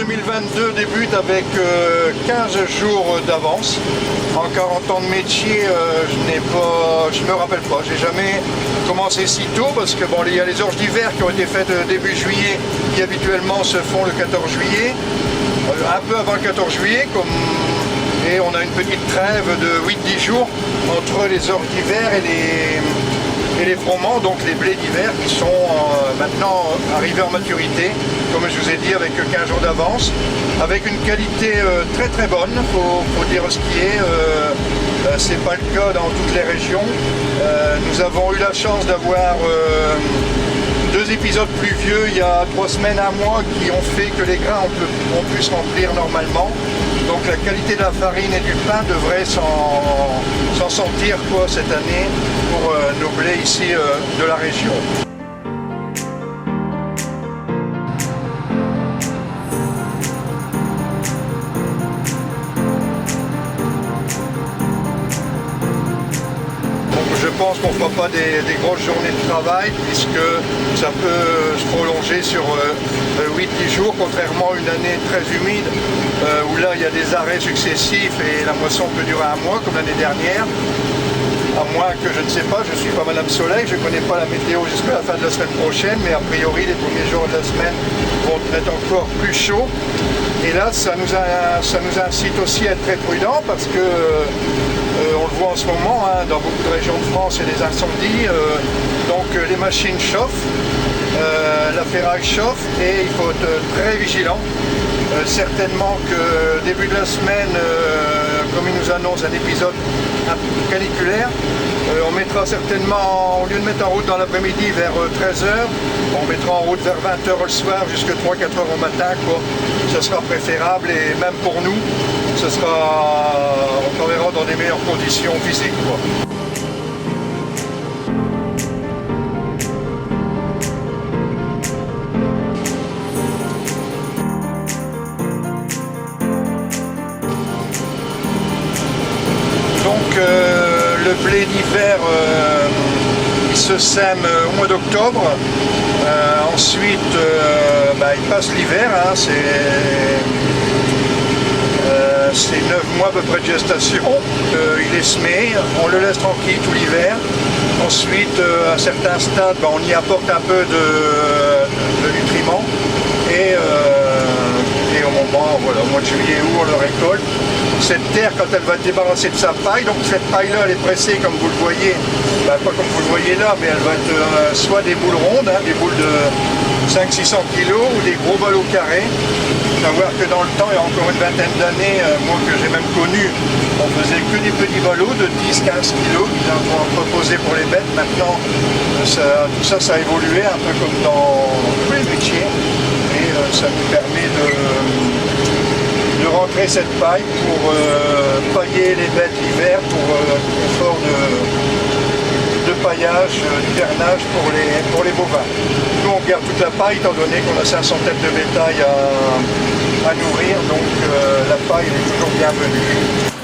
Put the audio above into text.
2022 débute avec 15 jours d'avance. En 40 ans de métier, je me rappelle pas, j'ai jamais commencé si tôt parce que bon, il y a les orges d'hiver qui ont été faites début juillet, qui habituellement se font le 14 juillet, un peu avant le 14 juillet, et on a une petite trêve de 8-10 jours entre les orges d'hiver et les froment, donc les blés d'hiver qui sont maintenant arrivés en maturité, comme je vous ai dit, avec 15 jours d'avance, avec une qualité très très bonne, faut dire ce qui est. C'est pas le cas dans toutes les régions. Nous avons eu la chance d'avoir 2 épisodes pluvieux il y a 3 semaines, 1 mois, qui ont fait que les grains ont pu se remplir normalement. Donc la qualité de la farine et du pain devrait s'en sentir cette année pour nos blés ici de la région. Je pense qu'on ne fera pas des grosses journées de travail puisque ça peut se prolonger sur 8-10 jours, contrairement à une année très humide où là il y a des arrêts successifs et la moisson peut durer 1 mois comme l'année dernière. À moins que je ne sais pas, je ne suis pas Madame Soleil, je ne connais pas la météo jusqu'à la fin de la semaine prochaine, mais a priori les premiers jours de la semaine vont être encore plus chauds. Et là ça nous incite aussi à être très prudents parce que on le voit en ce moment, dans beaucoup de régions de France, il y a des incendies, donc les machines chauffent, la ferraille chauffe et il faut être très vigilant. Certainement que début de la semaine, comme il nous annonce un épisode caniculaire, on mettra certainement, au lieu de mettre en route dans l'après-midi vers 13h, on mettra en route vers 20h le soir jusqu'à 3-4h au matin. Ce sera préférable et même pour nous, on travaillera dans des meilleures conditions physiques. Donc le blé d'hiver il se sème au mois d'octobre, ensuite il passe l'hiver, c'est 9 mois à peu près de gestation, il est semé, on le laisse tranquille tout l'hiver, ensuite à certains stades on y apporte un peu de nutriments et au mois de juillet août on le récolte. Cette terre, quand elle va être débarrassée de sa paille, donc cette paille-là, elle est pressée comme vous le voyez, pas comme vous le voyez là, mais elle va être soit des boules rondes, des boules de 500-600 kg ou des gros ballots carrés. Savoir que dans le temps, il y a encore une vingtaine d'années, moi que j'ai même connu, on faisait que des petits ballots de 10-15 kg qui sont proposés pour les bêtes. Maintenant, tout ça a évolué un peu comme dans tous les métiers et ça nous permet de rentrer cette paille pour pailler les bêtes l'hiver pour effort de paillage, d'hivernage pour les bovins. Nous on garde toute la paille étant donné qu'on a 500 têtes de bétail à nourrir, donc la paille est toujours bienvenue.